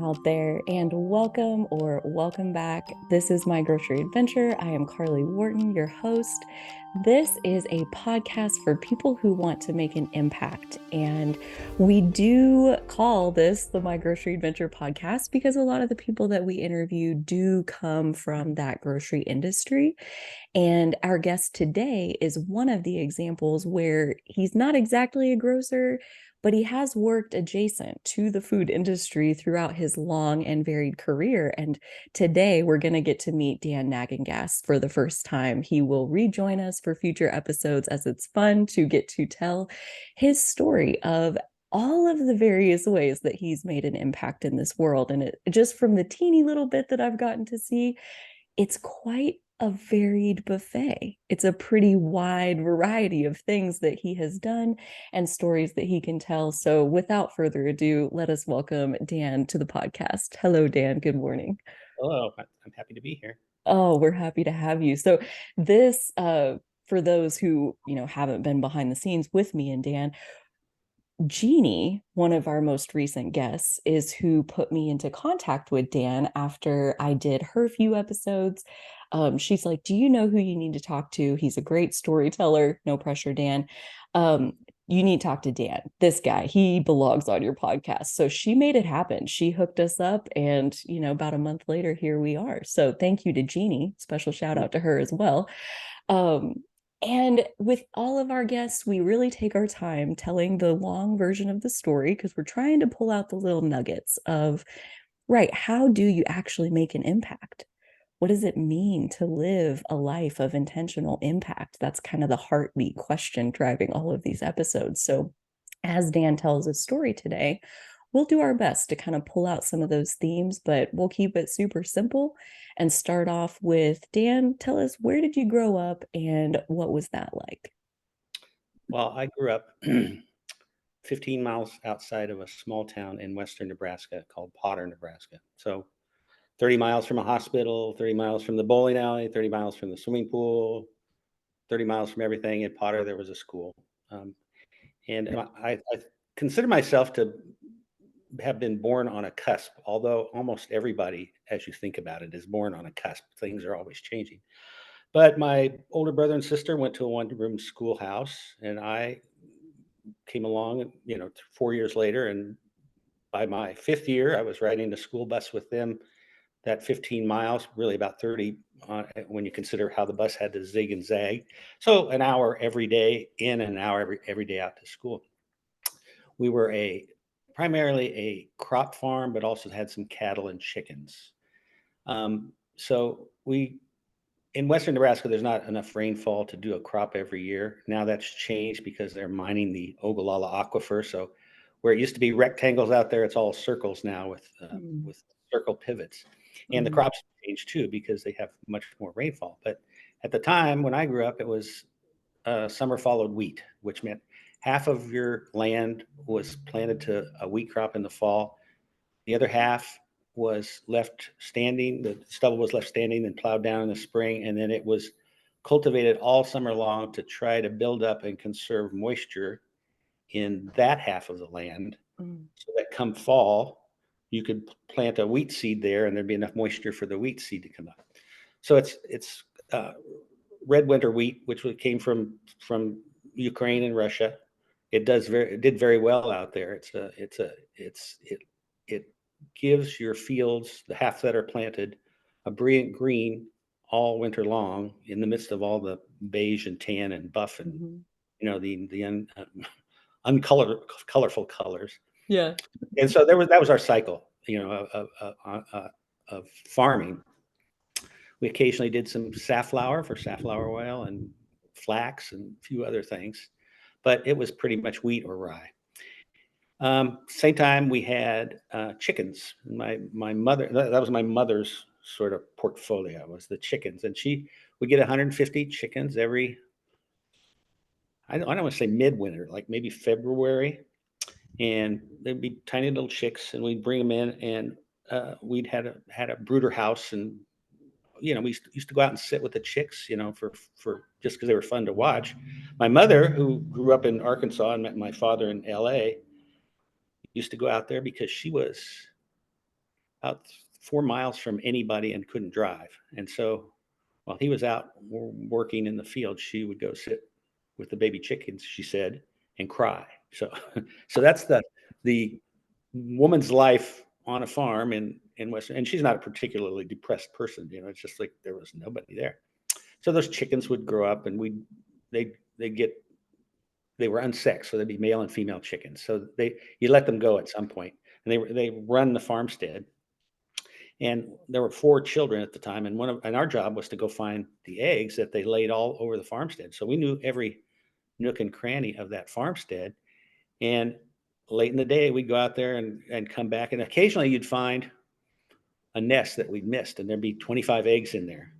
out there, and welcome back. This is My Grocery Adventure. I am Carly Wharton, your host. This is a podcast for people who want to make an impact. And we do call this the My Grocery Adventure podcast because a lot of the people that we interview do come from that grocery industry. And our guest today is one of the examples where he's not exactly a grocer, but he has worked adjacent to the food industry throughout his long and varied career. And today we're going to get to meet Dan Nagengast for the first time. He will rejoin us for future episodes as it's fun to get to tell his story of all of the various ways that he's made an impact in this world. And just from the teeny little bit that I've gotten to see, it's quite a varied buffet. It's a pretty wide variety of things that he has done and stories that he can tell. So without further ado, let us welcome Dan to the podcast. Hello, Dan. Good morning. Hello, I'm happy to be here. Oh, we're happy to have you. So this, for those who, haven't been behind the scenes with me and Dan, Jeannie, one of our most recent guests, is who put me into contact with Dan after I did her few episodes. She's like, do you know who you need to talk to? He's a great storyteller. No pressure, Dan. You need to talk to Dan. This guy, he belongs on your podcast. So she made it happen. She hooked us up, and about a month later, here we are. So thank you to Jeannie. Special shout out to her as well. And with all of our guests, we really take our time telling the long version of the story because we're trying to pull out the little nuggets of, right, how do you actually make an impact? What does it mean to live a life of intentional impact? That's kind of the heartbeat question driving all of these episodes. So as Dan tells his story today, we'll do our best to kind of pull out some of those themes, but we'll keep it super simple and start off with Dan. Tell us, where did you grow up and what was that like? Well, I grew up 15 miles outside of a small town in western Nebraska called Potter, Nebraska. So 30 miles from a hospital, 30 miles from the bowling alley, 30 miles from the swimming pool, 30 miles from everything. In Potter, there was a school. And I consider myself to have been born on a cusp, although almost everybody, as you think about it, is born on a cusp. Things are always changing. But my older brother and sister went to a one-room schoolhouse, and I came along, 4 years later. And by my fifth year, I was riding the school bus with them. That 15 miles, really about 30, when you consider how the bus had to zig and zag. So an hour every day in and an hour every day out to school. We were primarily a crop farm, but also had some cattle and chickens. So we in western Nebraska, there's not enough rainfall to do a crop every year. Now that's changed because they're mining the Ogallala aquifer. So where it used to be rectangles out there, it's all circles now with circle pivots. And the crops change too because they have much more rainfall. But at the time when I grew up, it was summer followed wheat, which meant half of your land was planted to a wheat crop in the fall. The other half was left standing. The stubble was left standing and plowed down in the spring, and then it was cultivated all summer long to try to build up and conserve moisture in that half of the land, so that come fall you could plant a wheat seed there, and there'd be enough moisture for the wheat seed to come up. So it's red winter wheat, which came from Ukraine and Russia. It did very well out there. It gives your fields, the half that are planted, a brilliant green all winter long in the midst of all the beige and tan and buff and the uncolored colorful colors. Yeah. And so that was our cycle, of farming. We occasionally did some safflower for safflower oil and flax and a few other things, but it was pretty much wheat or rye. Same time we had chickens. My mother, that was my mother's sort of portfolio, was the chickens, and she would get 150 chickens every. I don't want to say midwinter, like maybe February, and there'd be tiny little chicks, and we'd bring them in, and we'd had a brooder house, and we used to go out and sit with the chicks, for just because they were fun to watch. My mother, who grew up in Arkansas and met my father in L.A., used to go out there because she was about 4 miles from anybody and couldn't drive. And so while he was out working in the field, she would go sit with the baby chickens, she said, and cry. So, so that's the woman's life on a farm in Western. And she's not a particularly depressed person. It's just like there was nobody there. So those chickens would grow up, and they get they were unsexed, so they'd be male and female chickens. So you let them go at some point, and they run the farmstead. And there were 4 children at the time, and our job was to go find the eggs that they laid all over the farmstead. So we knew every nook and cranny of that farmstead. And late in the day, we'd go out there and come back, and occasionally you'd find a nest that we'd missed, and there'd be 25 eggs in there,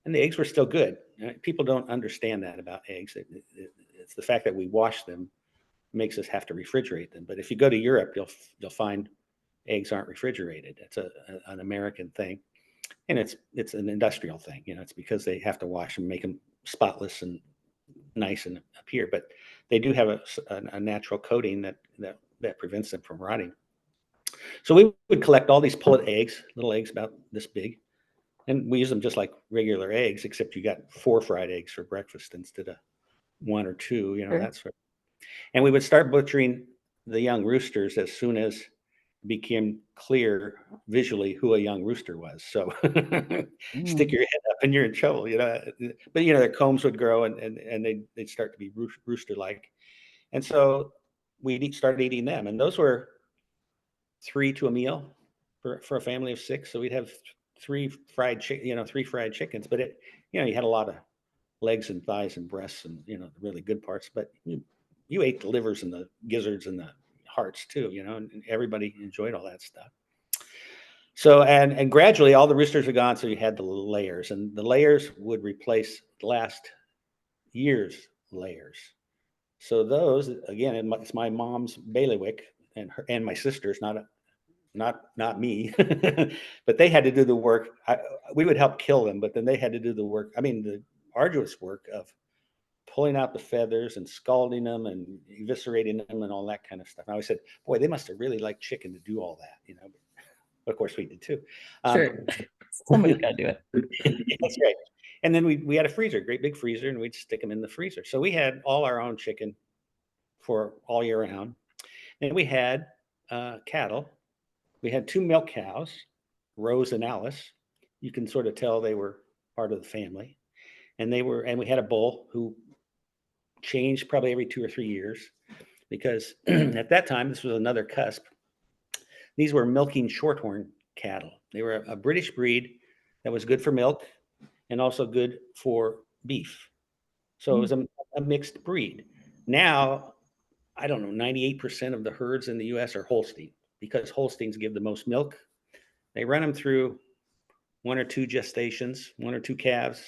and the eggs were still good. People don't understand that about eggs. It's the fact that we wash them makes us have to refrigerate them. But if you go to Europe, you'll find eggs aren't refrigerated. It's an American thing, and it's an industrial thing. It's because they have to wash them, make them spotless and nice and appear. But they do have a natural coating that prevents them from rotting. So we would collect all these pullet eggs, little eggs about this big, and we use them just like regular eggs, except you got 4 fried eggs for breakfast instead of 1 or 2. Sure. That's right. And we would start butchering the young roosters as soon as it became clear visually who a young rooster was. So stick your head up and you're in trouble, But their combs would grow, and they'd start to be rooster-like. And so we started eating them, and those were 3 to a meal for a family of 6. So we'd have 3 fried chickens. But you had a lot of legs and thighs and breasts and the really good parts. But you ate the livers and the gizzards and the hearts too, and everybody enjoyed all that stuff. So and gradually all the roosters are gone. So you had the layers, and the layers would replace last year's layers. So those, again, it's my mom's bailiwick and my sister's, not me, but they had to do the work. We would help kill them, but then they had to do the work. I mean, the arduous work of pulling out the feathers and scalding them and eviscerating them and all that kind of stuff. And I always said, boy, they must have really liked chicken to do all that, But of course we did too. Sure. Somebody's got to do it. That's right. And then we had a freezer, great big freezer, and we'd stick them in the freezer. So we had all our own chicken for all year round. And we had cattle. We had 2 milk cows, Rose and Alice. You can sort of tell they were part of the family. And we had a bull who changed probably every 2 or 3 years, because at that time, this was another cusp. These were milking shorthorn cattle. They were a British breed that was good for milk and also good for beef. So it was a mixed breed. Now, I don't know, 98% of the herds in the U.S. are Holstein, because Holsteins give the most milk. They run them through 1 or 2 gestations, 1 or 2 calves,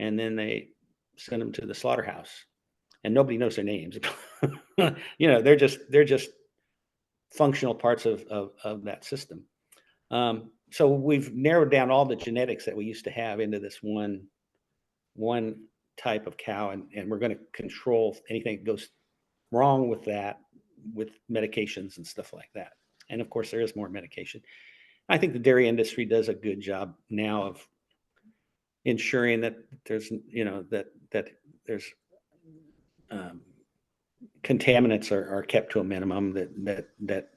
and then they send them to the slaughterhouse. And nobody knows their names. They're just functional parts of that system. So we've narrowed down all the genetics that we used to have into this one type of cow, and we're going to control anything that goes wrong with that, with medications and stuff like that. And of course, there is more medication. I think the dairy industry does a good job now of ensuring that there's, that there's contaminants are kept to a minimum. That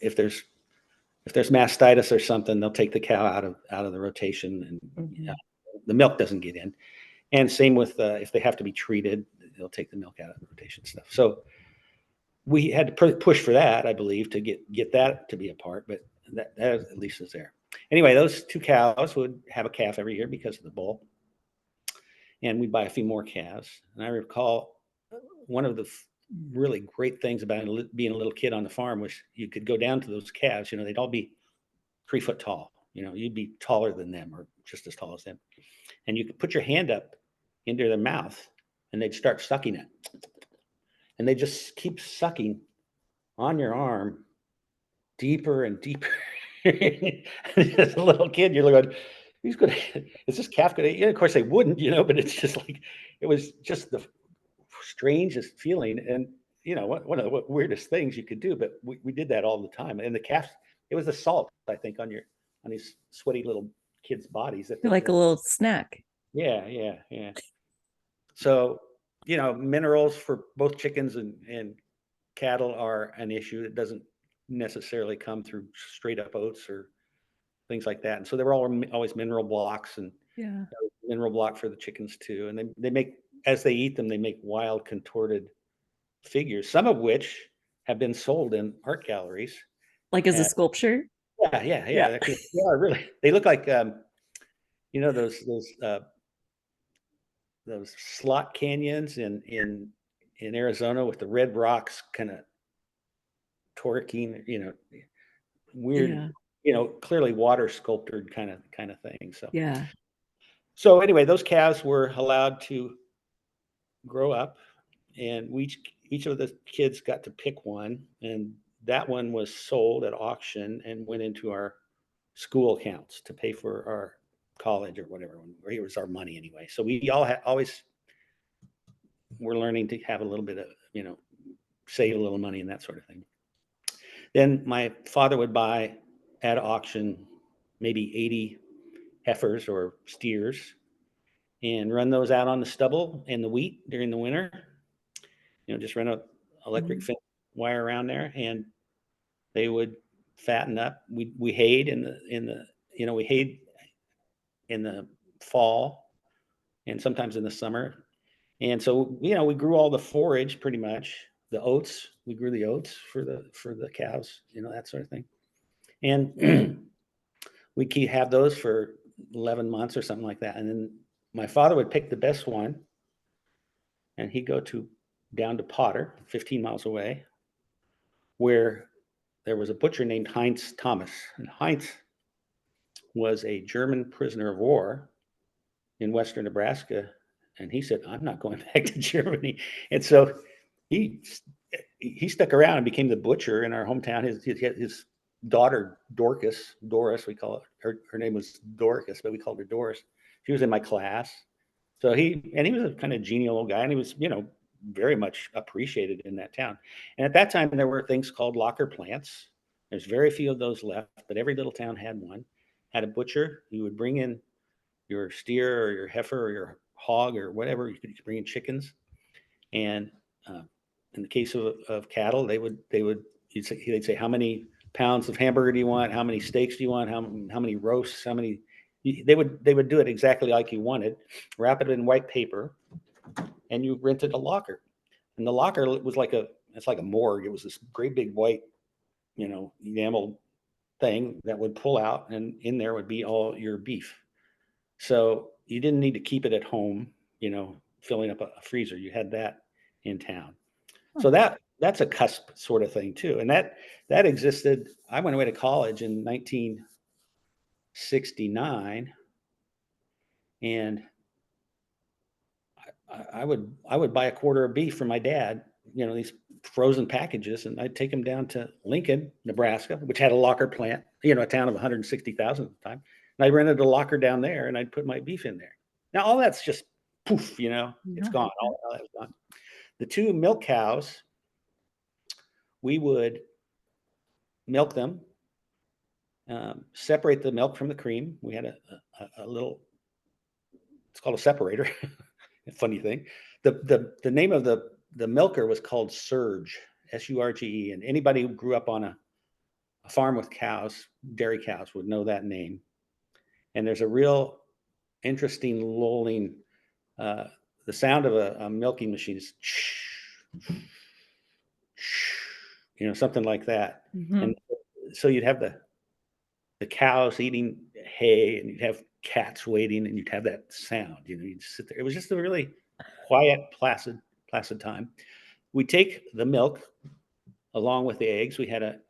if there's mastitis or something, they'll take the cow out of the rotation, and the milk doesn't get in. And same with if they have to be treated, they'll take the milk out of the rotation stuff. So we had to push for that, I believe, to get that to be a part, but that at least is there. Anyway, those 2 cows would have a calf every year because of the bull, and we'd buy a few more calves. And I recall one of the really great things about being a little kid on the farm was you could go down to those calves. They'd all be 3 foot tall. You'd be taller than them or just as tall as them, and you could put your hand up into their mouth, and they'd start sucking it. And they just keep sucking on your arm deeper and deeper. As a little kid, you're like, is this calf going to eat? And of course they wouldn't, but it's just like, it was just the strangest feeling. And, one of the weirdest things you could do, but we did that all the time. And the calves it was the salt, I think, on these sweaty little kids' bodies that Like a little snack. yeah, yeah, yeah. So, minerals for both chickens and cattle are an issue. It doesn't necessarily come through straight up oats or things like that. And so there were always mineral blocks and Yeah. mineral block for the chickens too. And they make, as they eat them, they make wild contorted figures, some of which have been sold in art galleries. Like as a sculpture. Yeah, yeah, Yeah. yeah. They are really. They look like those slot canyons in Arizona with the red rocks kind of torquing, weird, Yeah. clearly water sculptured kind of thing. So Yeah. so anyway, those calves were allowed to grow up, and each of the kids got to pick one, and that one was sold at auction and went into our school accounts to pay for our college or whatever. Or it was our money anyway. So we all always were learning to have a little bit of save a little money and that sort of thing. Then my father would buy at auction maybe 80 heifers or steers and run those out on the stubble and the wheat during the winter. Just run a electric Mhm. fence wire around there, and they would fatten up. We hayed we hayed in the fall and sometimes in the summer. And so, we grew all the forage pretty much, the oats. We grew the oats for the cows, that sort of thing. And we could have those for 11 months or something like that. And then my father would pick the best one, and he'd go down to Potter, 15 miles away, where there was a butcher named Heinz Thomas. And Heinz was a German prisoner of war in Western Nebraska. And he said, I'm not going back to Germany. And so he stuck around and became the butcher in our hometown. His daughter, Doris, we call it. Her name was Dorcas, but we called her Doris. She was in my class. So he was a kind of genial old guy, and he was, very much appreciated in that town. And at that time, there were things called locker plants. There's very few of those left, but every little town had one. Had a butcher. You would bring in your steer or your heifer or your hog or whatever. You could bring in chickens, and in the case of cattle, they'd say how many pounds of hamburger do you want? How many steaks do you want? How many roasts? How many? They would do it exactly like you wanted. Wrap it in white paper, and you rented a locker. And the locker was it's like a morgue. It was this great big white, enamel thing that would pull out, and in there would be all your beef. So you didn't need to keep it at home, filling up a freezer. You had that in town. Huh. So that's a cusp sort of thing too. And that existed. I went away to college in 1969, and I would buy a quarter of beef from my dad, these frozen packages, and I'd take them down to Lincoln, Nebraska, which had a locker plant, a town of 160,000 at the time. And I rented a locker down there, and I'd put my beef in there. Now all that's just poof, it's Yeah. gone. All that's gone. The two milk cows, we would milk them, separate the milk from the cream. We had a little, it's called a separator. Funny thing. The name of the milker was called Surge, Surge. And anybody who grew up on a farm with cows, dairy cows, would know that name. And there's a real interesting lulling, the sound of a milking machine is something like that. Mhm. And so you'd have the cows eating hay, and you'd have cats waiting, and you'd have that sound. You'd sit there. It was just a really quiet, placid time. We take the milk along with the eggs. We had a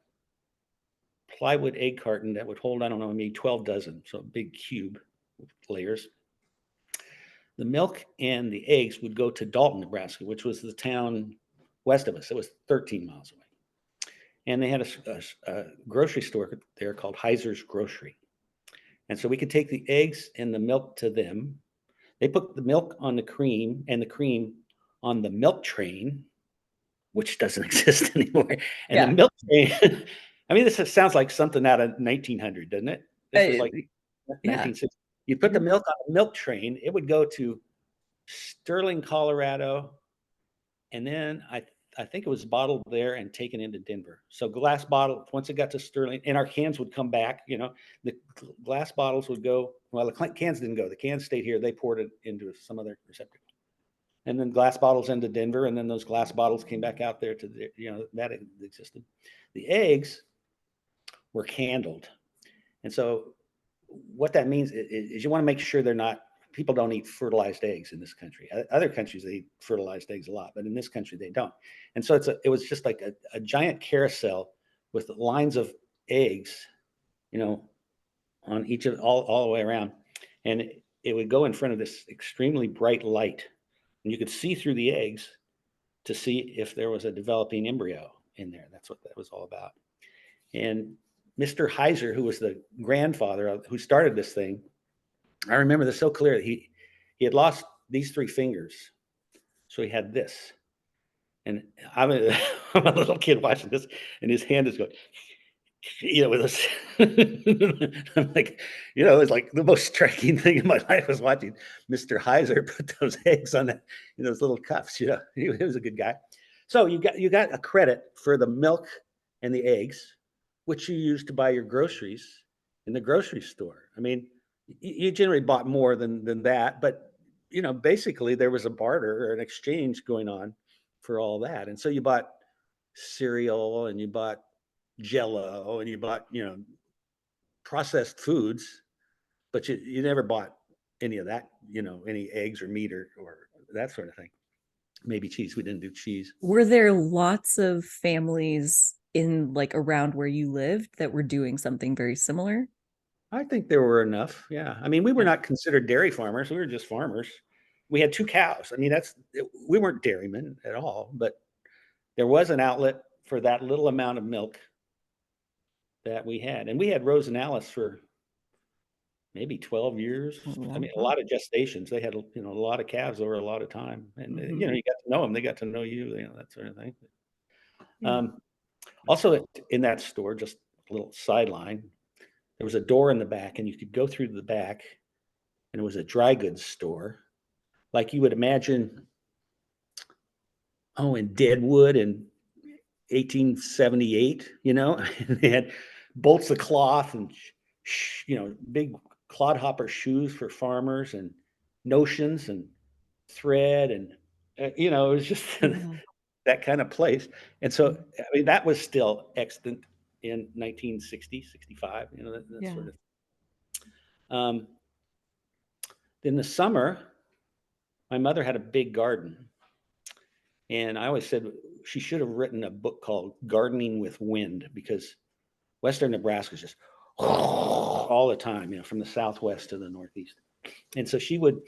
plywood egg carton that would hold, I don't know, maybe 12 dozen, so a big cube with layers. The milk and the eggs would go to Dalton, Nebraska, which was the town west of us. It was 13 miles away. And they had a grocery store there called Heiser's Grocery. And so we could take the eggs and the milk to them. They put the milk on the cream and the cream on the milk train, which doesn't exist anymore. And the Yeah. milk train I mean, sounds like something out of 1900, doesn't it? This is Uh, like yeah. 1960. You put the milk on a milk train, it would go to Sterling, Colorado, and then I think it was bottled there and taken into Denver. So glass bottle, once it got to Sterling, and our cans would come back, the glass bottles would go, well, the cans didn't go. The cans stayed here. They poured it into some other receptacle. And then glass bottles into Denver, and then those glass bottles came back out there to that existed. The eggs were candled. And so what that means is you want to make sure people don't eat fertilized eggs in this country. Other countries, they eat fertilized eggs a lot, but in this country, they don't. And so it was just like a giant carousel with lines of eggs, on each of all the way around. And it would go in front of this extremely bright light. And you could see through the eggs to see if there was a developing embryo in there. That's what that was all about. And Mr. Heiser, who was the grandfather who started this thing, I remember this so clearly. He had lost these 3 fingers, so he had this. And I'm a, I'm a little kid watching this, and his hand is going, with this. I'm like, it's like the most striking thing in my life was watching Mr. Heiser put those eggs on those little cups. He was a good guy. So you got a credit for the milk and the eggs, which you used to buy your groceries in the grocery store. I mean, you generally bought more than that, but basically there was a barter or an exchange going on for all that. And so you bought cereal and you bought Jello and you bought processed foods, but you never bought any of that, any eggs or meat or that sort of thing. Maybe cheese. We didn't do cheese. Were there lots of families in like around where you lived that were doing something very similar? I think there were enough. Yeah. I mean, we were Yeah. not considered dairy farmers. We were just farmers. We had 2 cows. I mean, we weren't dairymen at all, but there was an outlet for that little amount of milk that we had. And we had Rose and Alice for maybe 12 years. A I long mean, a time. lot of gestations. They had, a lot of calves over a lot of time. And, Mm-hmm. you got to know them. They got to know you, that sort of thing. Yeah. Um, Also in that store, just a little sideline, there was a door in the back and you could go through the back and it was a dry goods store. Like you would imagine, in Deadwood in 1878, they had bolts of cloth and, big clodhopper shoes for farmers and notions and thread. And, it was just Yeah. that kind of place. And so, I mean, that was still extant in 1960, 65, that Yeah. sort of. Um, in the summer, my mother had a big garden. And I always said she should have written a book called Gardening with Wind because Western Nebraska is just all the time, from the Southwest to the Northeast. And so she would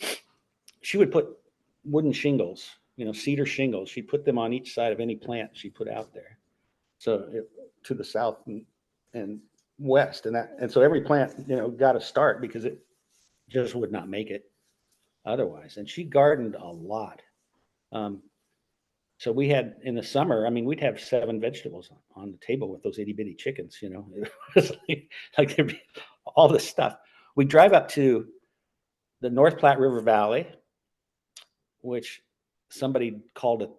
put wooden shingles, cedar shingles. She'd put them on each side of any plant she put out there. So to the south and west, and so every plant, got a start because it just would not make it otherwise. And she gardened a lot. So we had in the summer, I mean, we'd have 7 vegetables on the table with those itty bitty chickens. It was like there'd be all this stuff. We drive up to the North Platte River Valley, which somebody called it.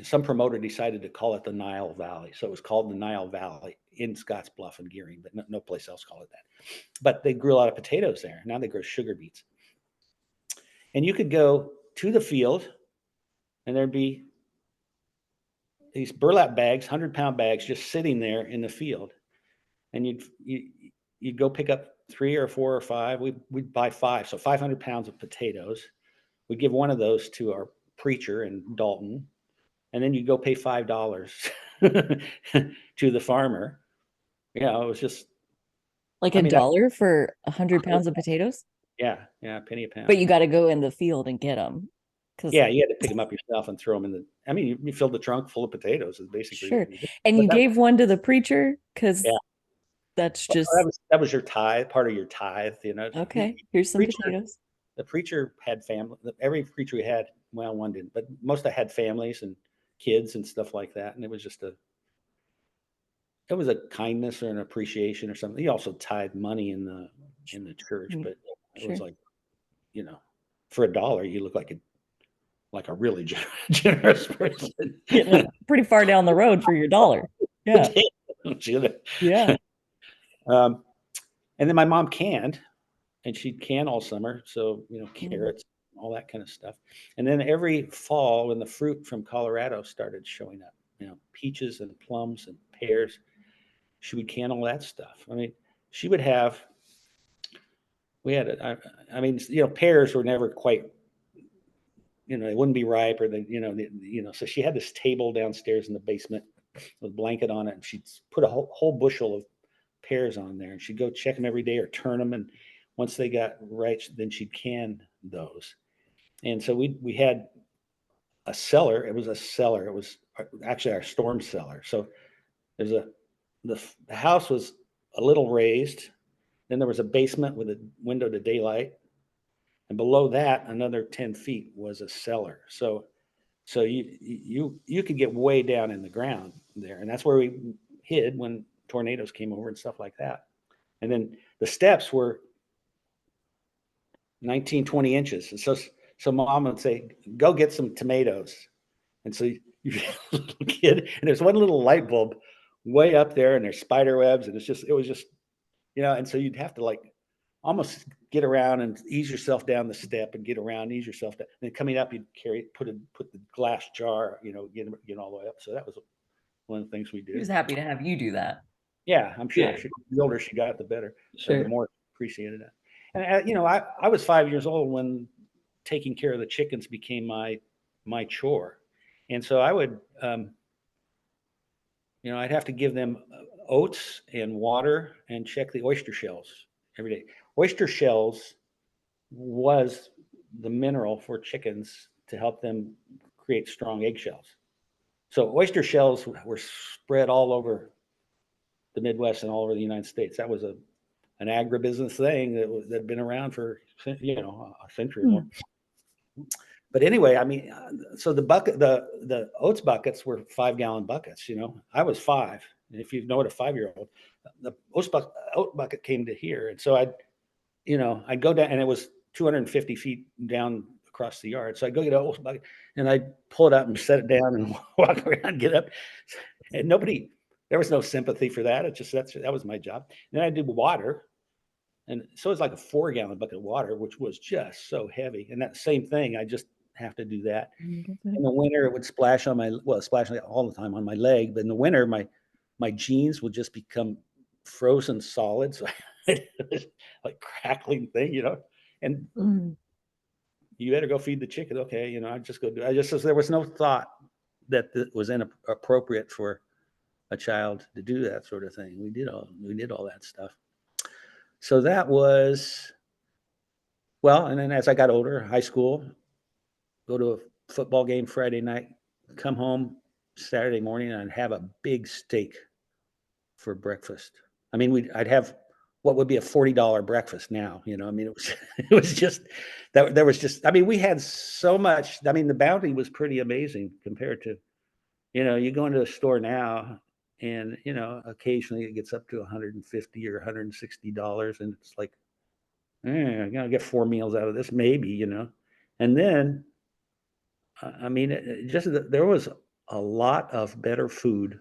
Some promoter decided to call it the Nile Valley, so it was called the Nile Valley in Scotts Bluff and Gearing, but no place else called it that. But they grew a lot of potatoes there. Now they grow sugar beets, and you could go to the field, and there'd be these burlap bags, 100-pound bags, just sitting there in the field, and you'd go pick up 3 or 4 or 5. We'd buy 5, so 500 pounds of potatoes. We'd give one of those to our preacher in Dalton, and then you go pay $5 to the farmer. It was just, Like I a mean, that, dollar for 100 pounds of potatoes? yeah, a penny a But pound. you got to go in the field and get them. Because Yeah, you had to pick them up yourself and throw them in the. I mean, you filled the trunk full of potatoes is basically what sure. you did. And But you gave one to the preacher yeah, because that's well, that just was that was your tithe, part of your tithe. okay. Here's some Preacher, potatoes. the preacher had family. Every preacher we had, well, one didn't, but most of had families and kids and stuff like that, and it was just it was a kindness or an appreciation or something. He also tithed money in the church, Mm, but it was sure. like, you know, for $1, you look like a really generous person. Getting pretty far down the road for your dollar. Yeah. Yeah. um, and then my mom canned, and she'd can all summer. So, Mm. carrots, all that kind of stuff. And then every fall when the fruit from Colorado started showing up, peaches and plums and pears, she would can all that stuff. I mean, she would have, we had, I mean, pears were never quite, they wouldn't be ripe or so she had this table downstairs in the basement with a blanket on it. And she'd put a whole bushel of pears on there, and she'd go check them every day or turn them. And once they got right, then she'd can those. And so we had a cellar. It was a cellar. It was actually our storm cellar. So there's the house was a little raised. Then there was a basement with a window to daylight, and below that, another 10 feet was a cellar. So you could get way down in the ground there, and that's where we hid when tornadoes came over and stuff like that. And then the steps were 19, 20 inches. And so mom would say, go get some tomatoes. And so you little kid, and there's one little light bulb way up there, and there's spider webs, and it was just, and so you'd have to like almost get around and ease yourself down the step and get around, ease yourself down. And then coming up, you'd put the glass jar, get all the way up. So that was one of the things we He was did. happy to have you do that. Yeah, I'm sure. Yeah. The older she got, the better, or the Sure. more appreciated it. And I was 5 years old when taking care of the chickens became my chore, and so I would, I'd have to give them oats and water and check the oyster shells every day. Oyster shells was the mineral for chickens to help them create strong eggshells. So oyster shells were spread all over the Midwest and all over the United States. That was an agribusiness thing that had been around for a century or more. Mm. But anyway, I mean, so the oats buckets were 5-gallon buckets. I was 5. If you know what a 5-year-old, the oat bucket came to here, and so I'd go down, and it was 250 feet down across the yard. So I'd go get an oat bucket, and I'd pull it out and set it down and walk around, get up, and there was no sympathy for that. It just that was my job. And then I did water. And so it's like a 4-gallon bucket of water, which was just so heavy. And that same thing, I just have to do that. In the winter, it would splash splash all the time on my leg. But in the winter, my jeans would just become frozen solid. So it was like crackling thing. And Mm. you better go feed the chicken. Okay, I just go do. There was no thought that it was inappropriate for a child to do that sort of thing. We did all that stuff. So that was, well, and then as I got older, high school, go to a football game Friday night, come home Saturday morning, and I'd have a big steak for breakfast. I mean, I'd have what would be a $40 breakfast now. I mean, it was just that there was just, I mean, we had so much. I mean, the bounty was pretty amazing compared to, you go into a store now, and occasionally it gets up to 150 or $160, and it's like, I'm gonna get 4 meals out of this, maybe. And then, I mean, there was a lot of better food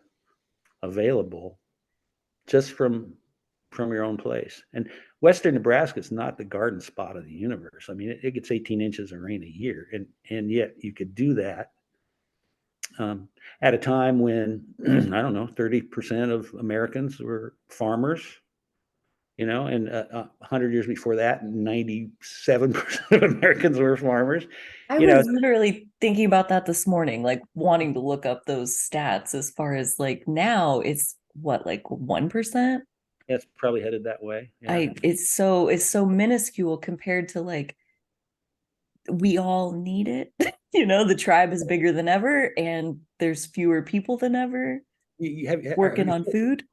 available just from your own place. And Western Nebraska is not the garden spot of the universe. I mean, it gets 18 inches of rain a year, and yet you could do that at a time when I don't know, 30% of Americans were farmers. And 100 years before that, 97% of Americans were farmers. I You know, was literally thinking about that this morning, like wanting to look up those stats as far as like now it's what, like 1%? it's probably headed that way. Yeah. It's so minuscule compared to like we all need it. The tribe is bigger than ever and there's fewer people than ever working on food.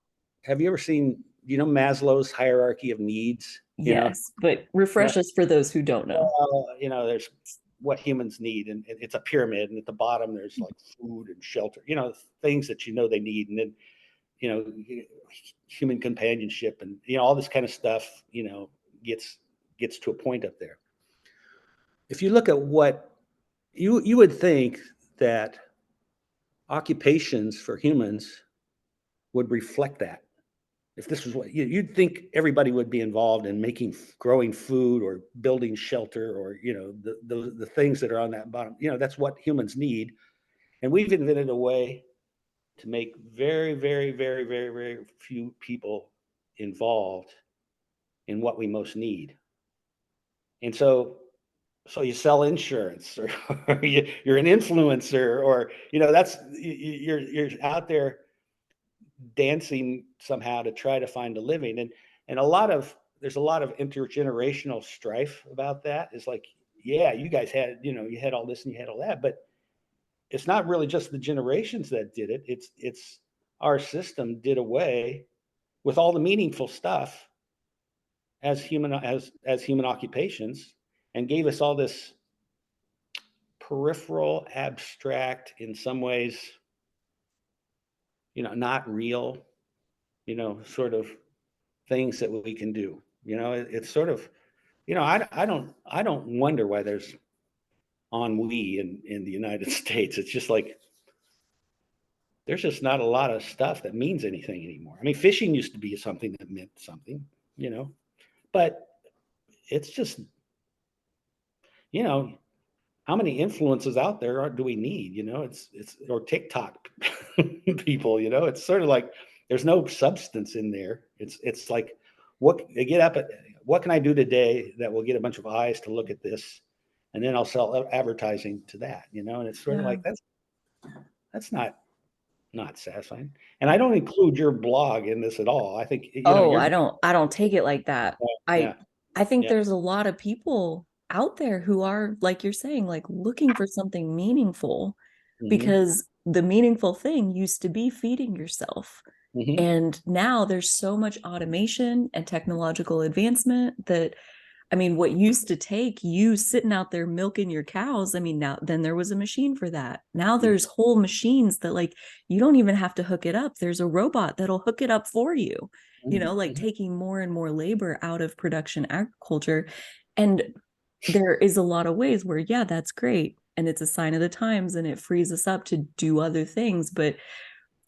Have you ever seen, Maslow's hierarchy of needs? Yes, but Yeah. refresh us for those who don't know. There's what humans need, and it's a pyramid, and at the bottom there's like food and shelter, things that they need, and then human companionship and, all this kind of stuff, gets to a point up there. If you look at what you would think that occupations for humans would reflect that. If this was what you'd think everybody would be involved in growing food or building shelter or, the things that are on that bottom, that's what humans need. And we've invented a way to make very, very, very, very, very few people involved in what we most need. And so you sell insurance, or, or you're an influencer, or that's you're out there dancing somehow to try to find a living, and there's a lot of intergenerational strife about that. It's like, yeah, you guys had, you had all this and you had all that, but it's not really just the generations that did it. It's our system did away with all the meaningful stuff as human occupations, and gave us all this peripheral, abstract, in some ways, not real, sort of things that we can do. It's sort of, I don't wonder why there's ennui in the United States. It's just like there's just not a lot of stuff that means anything anymore. I mean, fishing used to be something that meant something, but it's just, how many influences out there do we need? It's or TikTok people. It's sort of like there's no substance in there. It's like what they get up at. What can I do today that will get a bunch of eyes to look at this, and then I'll sell advertising to that. And it's sort of Yeah. like that's not satisfying. And I don't include your blog in this at all. I think Oh, you're I don't take it like that. I yeah I think yeah there's a lot of people out there who are, like you're saying, like looking for something meaningful, hmm because the meaningful thing used to be feeding yourself. hmm And now there's so much automation and technological advancement that, I mean, what used to take you sitting out there milking your cows, I mean, now then there was a machine for that. Now there's whole machines that, like, you don't even have to hook it up. There's a robot that'll hook it up for you, like hmm taking more and more labor out of production agriculture. And there is a lot of ways where, yeah, that's great. And it's a sign of the times and it frees us up to do other things. But,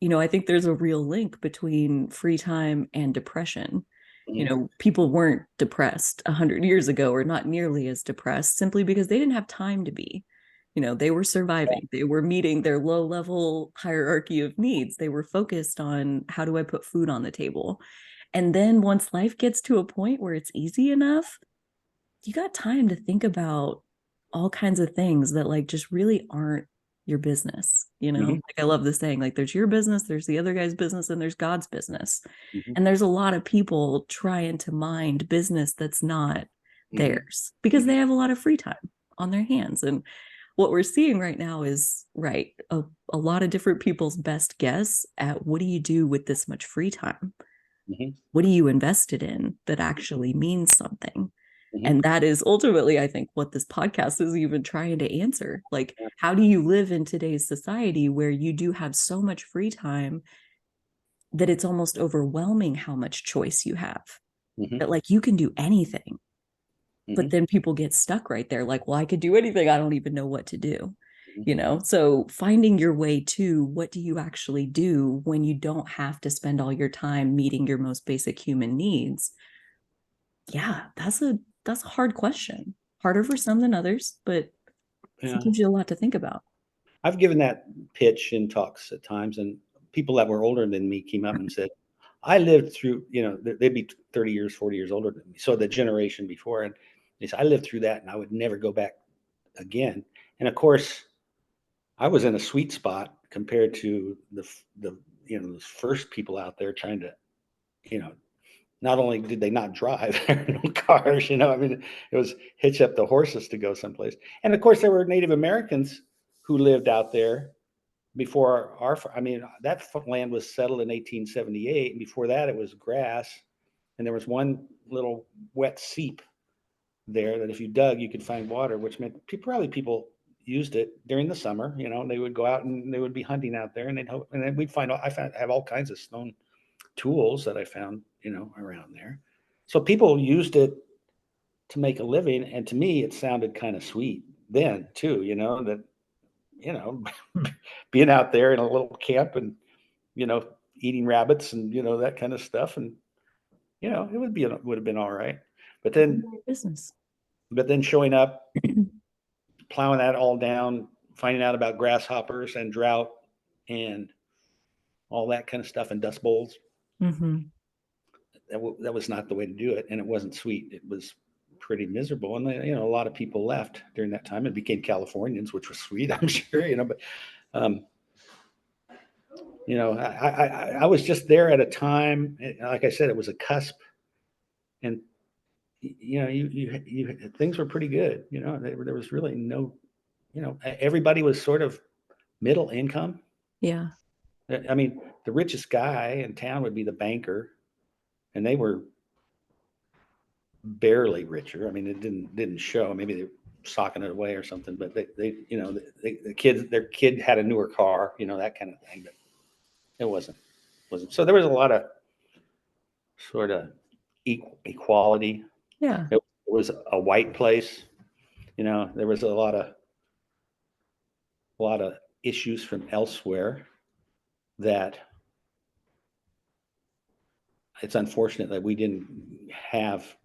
I think there's a real link between free time and depression. hmm People weren't depressed 100 years ago, or not nearly as depressed, simply because they didn't have time to be. They were surviving, they were meeting their low level hierarchy of needs, they were focused on how do I put food on the table. And then once life gets to a point where it's easy enough, you got time to think about all kinds of things that, like, just really aren't your business. hmm Like, I love the saying, like, there's your business, there's the other guy's business, and there's God's business. hmm And there's a lot of people trying to mind business that's not hmm theirs because they have a lot of free time on their hands. And what we're seeing right now is, right, a lot of different people's best guess at what do you do with this much free time? hmm What do you invest it in that actually means something? hmm And that is ultimately, I think, what this podcast is even trying to answer. Like, how do you live in today's society where you do have so much free time that it's almost overwhelming how much choice you have? hmm That, like, you can do anything, but hmm then people get stuck right there. Like, well, I could do anything. I don't even know what to do. hmm So finding your way to what do you actually do when you don't have to spend all your time meeting your most basic human needs? Yeah, that's a hard question. Harder for some than others, but it Yeah. gives you a lot to think about. I've given that pitch in talks at times, and people that were older than me came up and said, I lived through, they'd be 30 years, 40 years older than me. So the generation before, and they said, I lived through that and I would never go back again. And of course, I was in a sweet spot compared to the first people out there trying to, you know, not only did they not drive, there were no cars, I mean, it was hitch up the horses to go someplace. And of course, there were Native Americans who lived out there before I mean, that land was settled in 1878. And before that, it was grass. And there was one little wet seep there that if you dug, you could find water, which meant probably people, used it during the summer. They would go out and they would be hunting out there, and and then we'd have all kinds of stone tools that I found, around there. So people used it to make a living, and to me, it sounded kind of sweet then too. That you know being out there in a little camp and eating rabbits and that kind of stuff, and would have been all right. But then Business. showing up, plowing that all down, finding out about grasshoppers and drought and all that kind of stuff and dust bowls. Mm-hmm. That was not the way to do it, and it wasn't sweet. It was pretty miserable, and a lot of people left during that time and became Californians, which was sweet, I'm sure. But I was just there at a time, like I said, it was a cusp, and you things were pretty good. There was really no, everybody was sort of middle income. Yeah. I mean, the richest guy in town would be the banker, and they were barely richer. I mean, it didn't show. Maybe they were socking it away or something, but their kid had a newer car, that kind of thing. But it wasn't. So there was a lot of sort of equality. Yeah. It was a white place. There was a lot of issues from elsewhere that it's unfortunate that we didn't have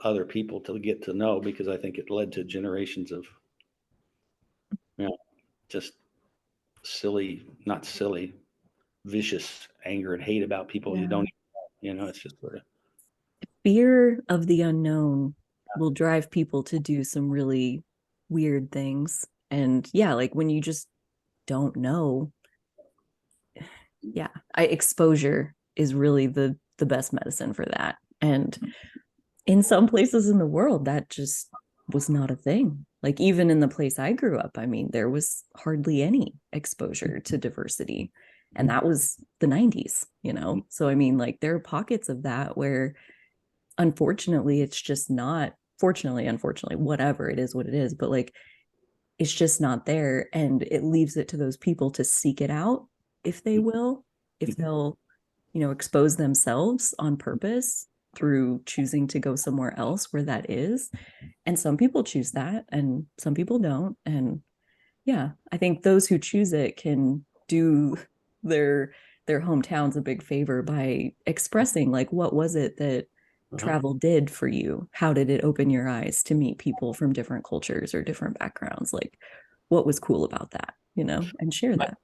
other people to get to know, because I think it led to generations of, just not silly, vicious anger and hate about people you don't, it's just sort of. Fear of the unknown will drive people to do some really weird things. And yeah, like when you just don't know, exposure is really the best medicine for that. And in some places in the world, that just was not a thing. Like even in the place I grew up, I mean, there was hardly any exposure to diversity. And that was the 90s, So I mean, like there are pockets of that where unfortunately it's just not, fortunately, unfortunately, whatever, it is what it is, but like it's just not there, and it leaves it to those people to seek it out if they will, if they'll expose themselves on purpose through choosing to go somewhere else where that is. And some people choose that and some people don't. And yeah, I think those who choose it can do their hometowns a big favor by expressing like, what was it that travel did for you? How did it open your eyes to meet people from different cultures or different backgrounds? Like, what was cool about that, and share that.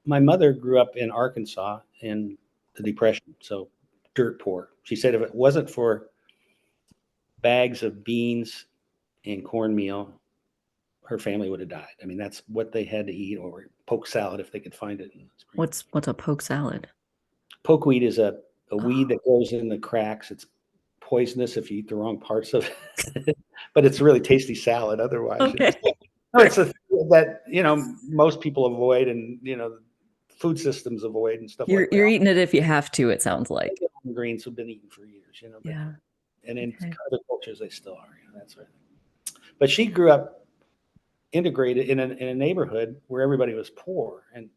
My mother grew up in Arkansas in the Depression, so dirt poor. She said if it wasn't for bags of beans and cornmeal, her family would have died. I mean, that's what they had to eat, or poke salad if they could find it in the spring. What's a poke salad? Pokeweed is a weed that grows in the cracks. It's poisonous if you eat the wrong parts of it, but it's a really tasty salad otherwise. Okay. It's a thing that most people avoid, and food systems avoid and stuff like that. You're eating it if you have to, it sounds like. Greens have been eaten for years, but, Yeah. And in other cultures they still are, that sort of thing. But she grew up integrated in a neighborhood where everybody was poor, and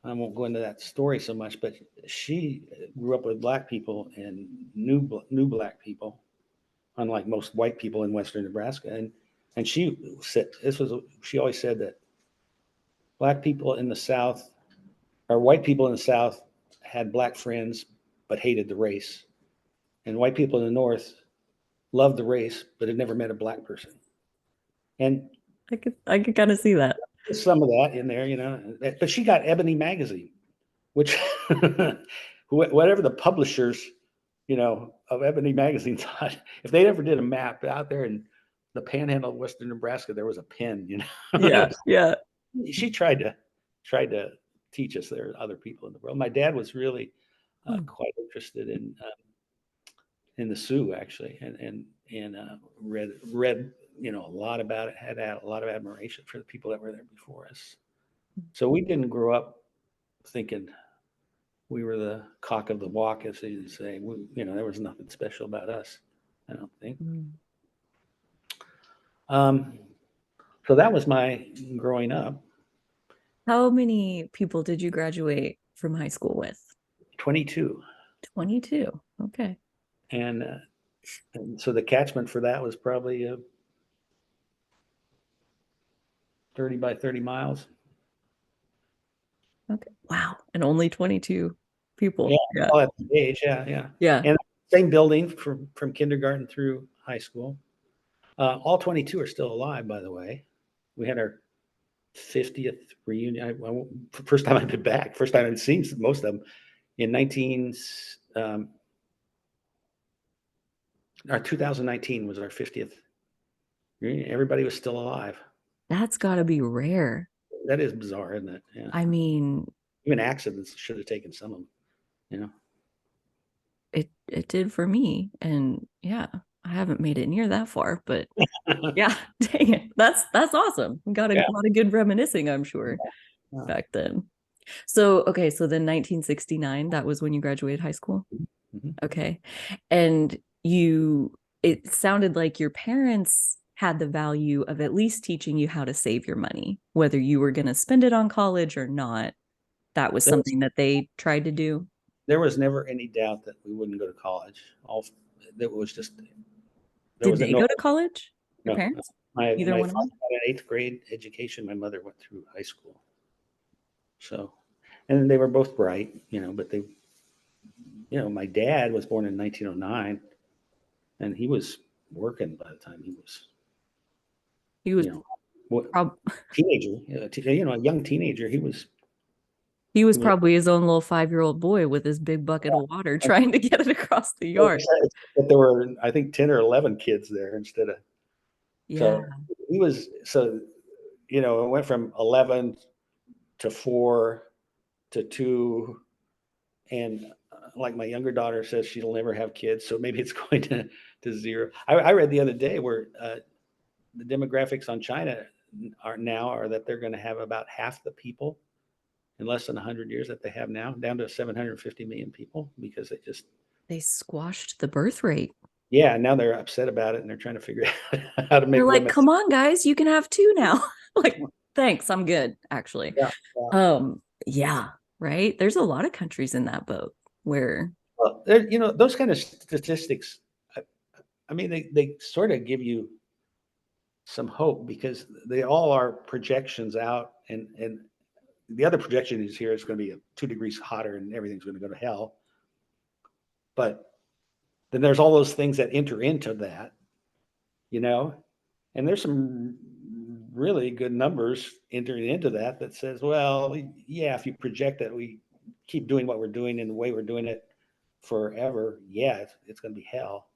I won't go into that story so much, but she grew up with black people and knew black people, unlike most white people in Western Nebraska. And she said she always said that black people in the South, or white people in the South, had black friends but hated the race, and white people in the North loved the race but had never met a black person. And I could kind of see that. Some of that in there, but she got Ebony magazine, which whatever the publishers, of Ebony magazine thought, if they ever did a map out there in the panhandle of Western Nebraska, there was a pin, Yeah. Yeah. She tried to teach us there are other people in the world. My dad was really quite interested in the Sioux, actually, and read a lot about it, had a lot of admiration for the people that were there before us. So we didn't grow up thinking we were the cock of the walk, as they say. There was nothing special about us, I don't think. So that was my growing up. How many people did you graduate from high school with? 22. 22. Okay. And, so the catchment for that was probably 30 by 30 miles. Okay. Wow. And only 22 Yeah, people. Yeah. all at the age. Yeah, yeah. Yeah. And same building from kindergarten through high school. All 22 are still alive, by the way. We had our 50th reunion. First time I've been back. First time I've seen most of them in 19. Our 2019 was our 50th reunion. Everybody was still alive. That's got to be rare. That is bizarre, isn't it? Yeah. I mean, Even accidents should have taken some of them. You know. it did for me. And yeah, I haven't made it near that far, but yeah, dang it. That's awesome. Got a Yeah. lot of good reminiscing, I'm sure, Yeah. back then. So, okay, so then 1969, that was when you graduated high school. Mm-hmm. Okay. And you, it sounded like your parents had the value of at least teaching you how to save your money, whether you were going to spend it on college or not. That was There was, something that they tried to do. there was never any doubt that we wouldn't go to college. All that was just there Did was they no go to college? Your no. parents? Either My one of father them? had an eighth grade education. My mother went through high school. So, and they were both bright, but my dad was born in 1909, and he was working by the time he was, He was what prob- teenager, a young teenager. he was He was probably his own little 5-year-old boy with his big bucket of water uh, trying to get it across the yard. but there were, I think, 10 or 11 kids there instead of, Yeah, so he was, so, it went from 11 to 4 to 2. And like my younger daughter says, she'll never have kids. So maybe it's going to 0. I read the other day where the demographics on China are that they're going to have about half the people in less than 100 years that they have now, down to 750 million people, because they squashed the birth rate. yeah, now they're upset about it, and they're trying to figure out how to They're make like, women. come on, guys, you can have two now. Like, thanks, I'm good, actually. Yeah, yeah. Yeah, right. There's a lot of countries in that boat where Well, those kind of statistics, I mean, they sort of give you some hope, because they all are projections out, and the other projection is here is going to be 2 degrees hotter and everything's going to go to hell. But then there's all those things that enter into that, and there's some really good numbers entering into that says, well, yeah, if you project that we keep doing what we're doing in the way we're doing it forever, yeah, it's going to be hell.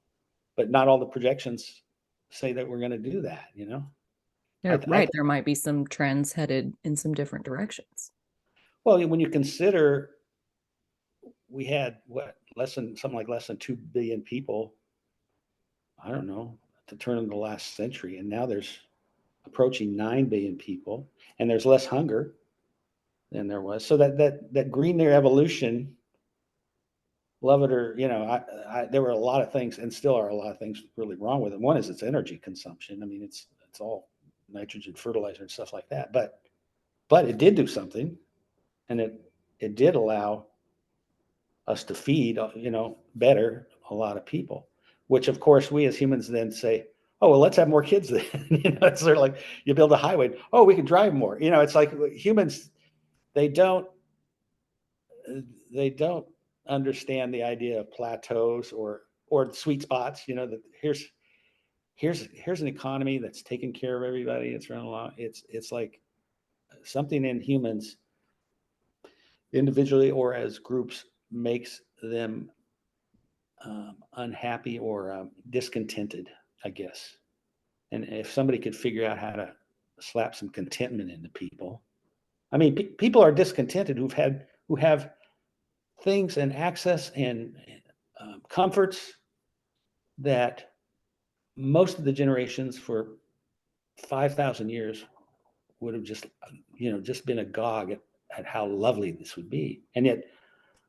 But not all the projections say that we're going to do that, they're I right. There might be some trends headed in some different directions. well, when you consider we had less than 2 billion people, I don't know, at the turn of the last century, and now there's approaching 9 billion people, and there's less hunger than there was. So that green evolution, love it or, there were a lot of things, and still are a lot of things really wrong with it. One is its energy consumption. I mean, it's all nitrogen fertilizer and stuff like that, but it did do something, and it did allow us to feed, better a lot of people, which of course we as humans then say, oh, well, let's have more kids then. It's sort of like you build a highway. Oh, we can drive more. It's like humans, they don't, they don't understand the idea of plateaus or sweet spots, that here's an economy that's taking care of everybody. It's run along. It's like something in humans individually or as groups makes them unhappy or discontented, I guess. And if somebody could figure out how to slap some contentment into people, I mean, people are discontented who have things and access and comforts that most of the generations for 5,000 years would have just been agog at how lovely this would be. And yet,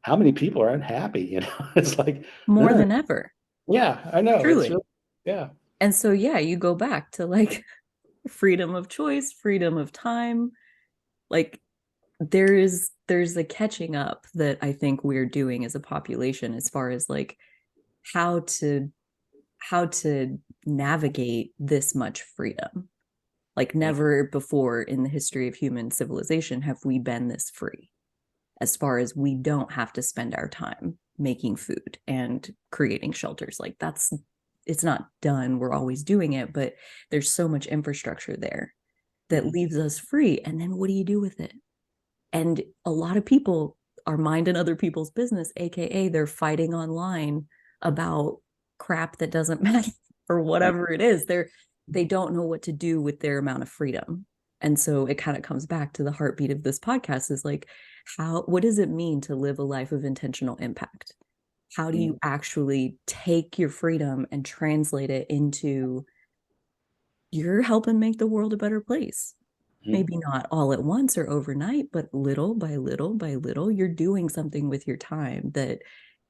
how many people are unhappy? It's like, More than ever, yeah, I know. It's truly. really, yeah. And so, yeah, you go back to like freedom of choice, freedom of time. Like there's a catching up that I think we're doing as a population as far as like how to how to navigate this much freedom. Like Yeah. never before in the history of human civilization have we been this free, as far as we don't have to spend our time making food and creating shelters. Like that's it's not done. We're always doing it, but there's so much infrastructure there that Mhm. leaves us free. And then what do you do with it? And a lot of people are minding other people's business, aka they're fighting online about crap that doesn't matter or Yeah. whatever it is. They don't know what to do with their amount of freedom. And so it kind of comes back to the heartbeat of this podcast is like, what does it mean to live a life of intentional impact? How do you Mhm. actually take your freedom and translate it into you're helping make the world a better place? Mhm. Maybe not all at once or overnight, but little by little by little, you're doing something with your time that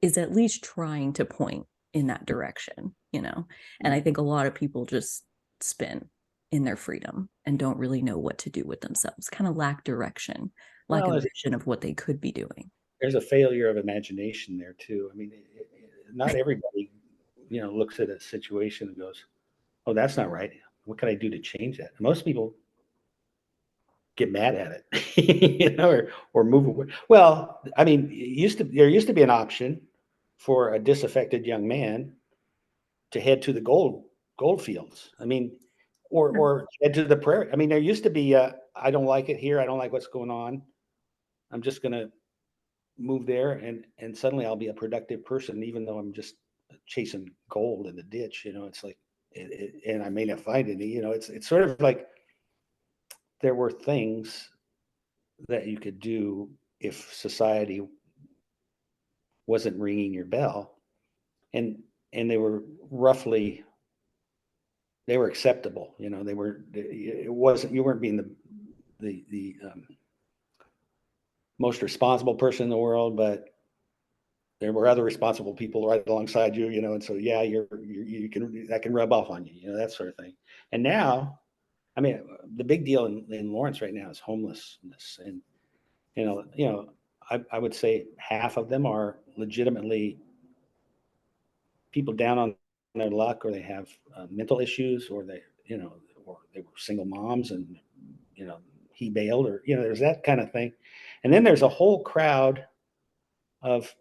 is at least trying to point in that direction, you know? And I Mhm. think a lot of people just spin in their freedom and don't really know what to do with themselves, kind of lack direction, lack Well, a vision of what they could be doing. there's a failure of imagination there too. I mean, not everybody, looks at a situation and goes, "Oh, that's not right. What can I do to change that?" Most people get mad at it, or move away. Well, I mean, there used to be an option for a disaffected young man to head to the gold fields. I mean, or head to the prairie. I mean, there used to be, I don't like it here. I don't like what's going on. I'm just going to move there, and suddenly I'll be a productive person, even though I'm just chasing gold in the ditch. It's like, and I may not find any. It's sort of like there were things that you could do if society wasn't ringing your bell, and they were roughly they were acceptable. It wasn't you weren't being the most responsible person in the world, but there were other responsible people right alongside you, and so yeah, you can that can rub off on you, that sort of thing. And now, I mean, the big deal in Lawrence right now is homelessness, and I would say half of them are legitimately people down on their luck, or they have mental issues, or or they were single moms, and you know, he bailed, or there's that kind of thing. And then there's a whole crowd of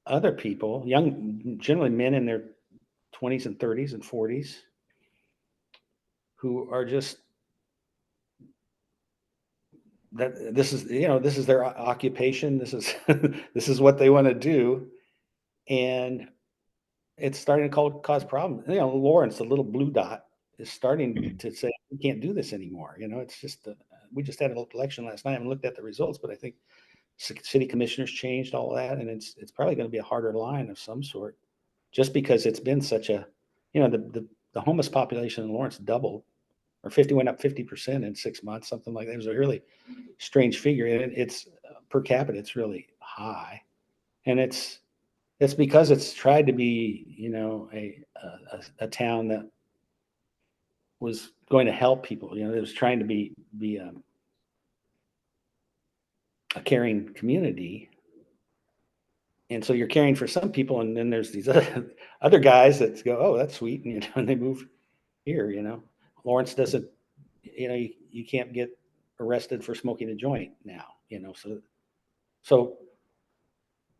other people, young, generally men in their 20s and 30s and 40s, who are just that this is their occupation. This is this is what they want to do, and it's starting to cause problems. Lawrence, the little blue dot, is starting to say we can't do this anymore. It's just we just had an election last night. I haven't looked at the results, but I think city commissioners changed all that, and it's probably going to be a harder line of some sort, just because it's been such a, the homeless population in Lawrence doubled, or 50 went up 50% in 6 months, something like that. It was a really strange figure, and it's per capita, it's really high, and it's because it's tried to be, a town that was going to help people. It was trying to be a caring community, and so you're caring for some people, and then there's these other guys that go, "Oh, that's sweet," and and they move here. Lawrence doesn't. You can't get arrested for smoking a joint now. So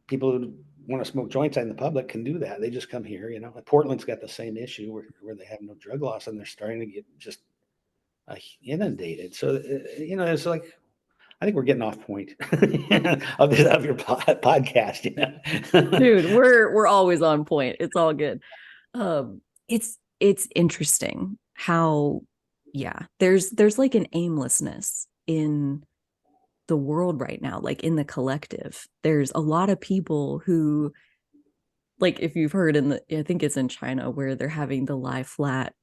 people who want to smoke joints out in the public can do that. They just come here. Portland's got the same issue where they have no drug laws, and they're starting to get just inundated. So it's like, I think we're getting off point of your podcast. Dude, we're always on point. It's all good. It's interesting how yeah, there's like an aimlessness in the world right now, like in the collective. There's a lot of people who, like, if you've heard I think it's in China where they're having the lie flat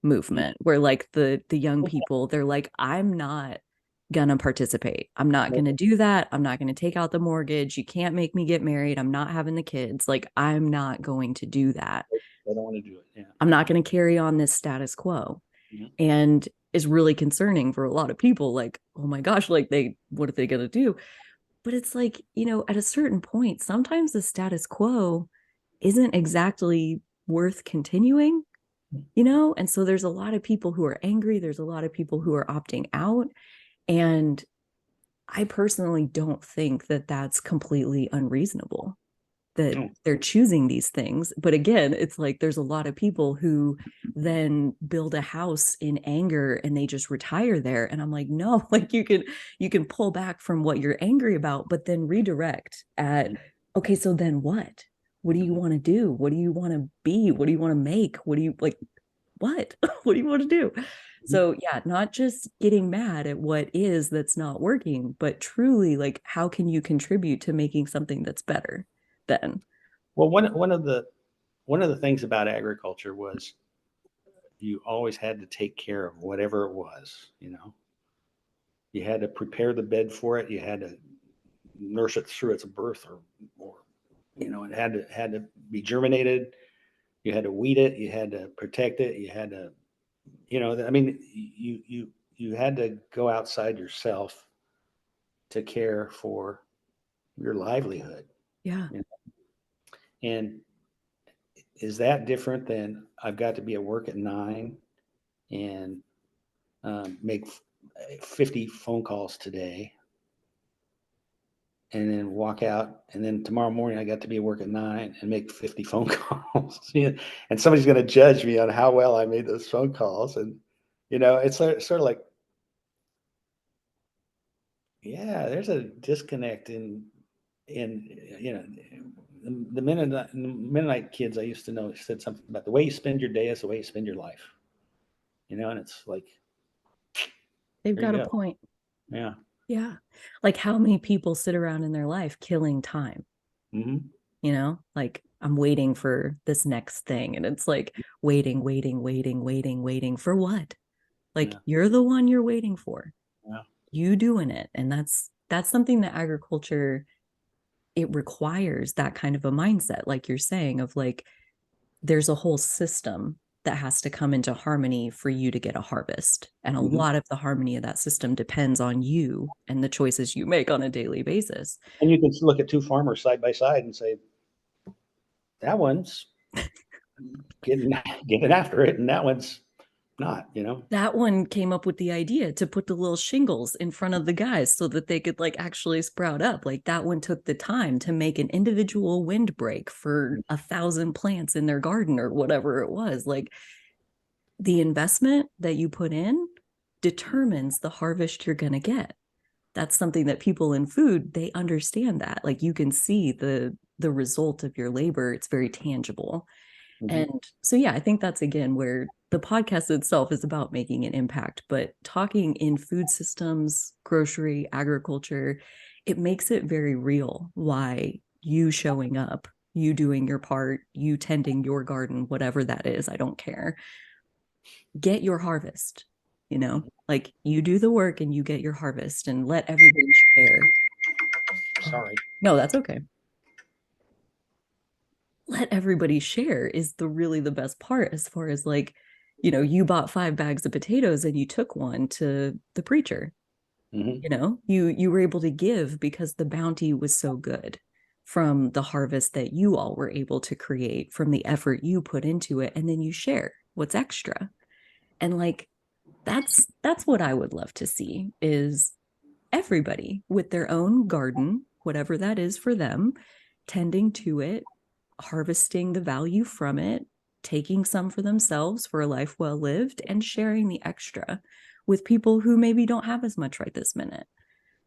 movement, where like the young people, they're like, I'm not gonna participate. I'm not gonna do that. I'm not gonna take out the mortgage. You can't make me get married. I'm not having the kids. Like, I'm not going to do that. I don't want to do it. Yeah. I'm not going to carry on this status quo. Yeah. And is really concerning for a lot of people. Like, oh my gosh, like what are they going to do? But it's like, at a certain point, sometimes the status quo isn't exactly worth continuing, And so there's a lot of people who are angry. There's a lot of people who are opting out. And I personally don't think that that's completely unreasonable, that Oh, they're choosing these things. But again, it's like there's a lot of people who then build a house in anger and they just retire there. And I'm like, no, like you can pull back from what you're angry about, but then redirect at, okay, so then what? What do you want to do? What do you want to be? What do you want to make? What do you like? What? What do you want to do? So yeah, not just getting mad at what is that's not working, but truly like how can you contribute to making something that's better then? well, one of the things about agriculture was you always had to take care of whatever it was. You had to prepare the bed for it. You had to nurse it through its birth, or it had to be germinated. You had to weed it. You had to protect it. You had to, I mean, you had to go outside yourself to care for your livelihood. Yeah. you know? And is that different than I've got to be at work at 9 and make 50 phone calls today, and then walk out, and then tomorrow morning I got to be at work at 9 and make 50 phone calls. And somebody's going to judge me on how well I made those phone calls. And it's sort of like, yeah, there's a disconnect in the Mennonite kids I used to know said something about the way you spend your day is the way you spend your life. And it's like, They've there you got a go. point. Yeah. Yeah. Like how many people sit around in their life killing time? Hmm. Like I'm waiting for this next thing. And it's like waiting, waiting, waiting, waiting, waiting for what? Like Yeah. you're the one you're waiting for. Yeah. You doing it. And that's something that agriculture, it requires that kind of a mindset, like you're saying, of like there's a whole system that has to come into harmony for you to get a harvest. And a Hmm. lot of the harmony of that system depends on you and the choices you make on a daily basis. And you can look at two farmers side by side and say, that one's getting getting after it, and that one's not. That one came up with the idea to put the little shingles in front of the guys so that they could like actually sprout up. Like that one took the time to make an individual windbreak for 1,000 plants in their garden or whatever it was. Like the investment that you put in determines the harvest you're going to get. That's something that people in food, they understand that. Like you can see the result of your labor. It's very tangible. Hmm. And so, yeah, I think that's again where the podcast itself is about making an impact, but talking in food systems, grocery, agriculture, it makes it very real why you showing up, you doing your part, you tending your garden, whatever that is, I don't care. Get your harvest, like you do the work and you get your harvest and let everybody share. Oh, Sorry. no, that's okay. Let everybody share is really the best part as far as like, you bought 5 bags of potatoes and you took one to the preacher. Hmm. You were able to give because the bounty was so good from the harvest that you all were able to create, from the effort you put into it, and then you share what's extra. And like that's what I would love to see is everybody with their own garden, whatever that is for them, tending to it, harvesting the value from it, taking some for themselves for a life well lived, and sharing the extra with people who maybe don't have as much right this minute.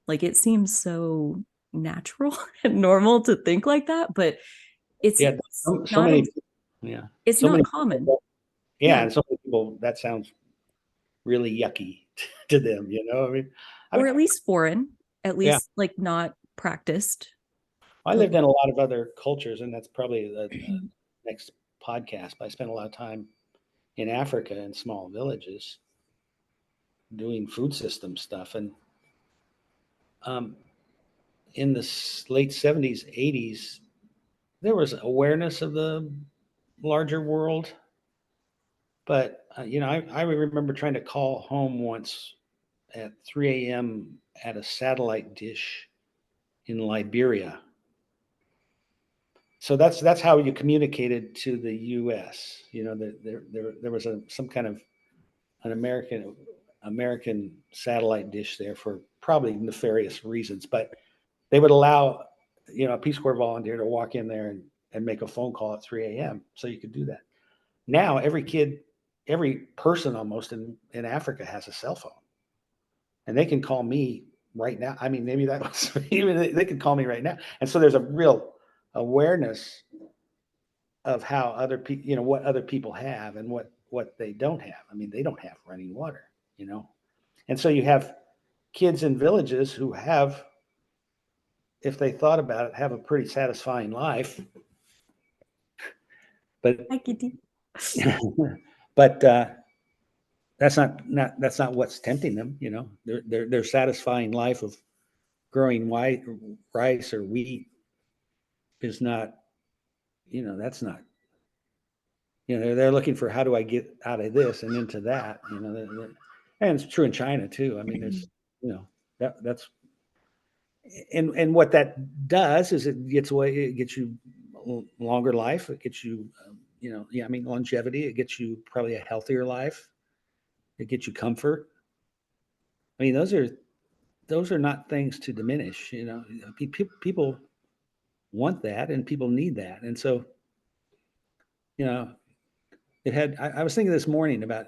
Like it seems so natural and normal to think like that, but it's Yeah. So not many. Yeah. it's So not many common. people. Yeah, Yeah. and so many people, that sounds really yucky to them. I mean, Or at least foreign, at yeah. least like not practiced. I But lived in a lot of other cultures, and that's probably the next podcast. But I spent a lot of time in Africa in small villages doing food system stuff, and um, in the late 70s, 80s, there was awareness of the larger world, But I remember trying to call home once at 3 a.m. at a satellite dish in Liberia. So that's how you communicated to the U.S. There was some kind of an American satellite dish there for probably nefarious reasons, but they would allow a Peace Corps volunteer to walk in there and make a phone call at 3 a.m. so you could do that. Now every person almost in Africa has a cell phone, and they can call me right now. I mean, maybe that was even they can call me right now, and so there's a real awareness of how other people, what other people have and what they don't have. I mean, they don't have running water, and so you have kids in villages who have, if they thought about it, have a pretty satisfying life, but I get it. but that's not what's tempting them. Their satisfying life of growing white rice or wheat is not. That's not. They're looking for, how do I get out of this and into that. And it's true in China too. I mean, there's that's and what that does is it gets you longer life. It gets you yeah, I mean, longevity. It gets you probably a healthier life. It gets you comfort. I mean, those are not things to diminish. People want that and people need that. And so, you know, I was thinking this morning about,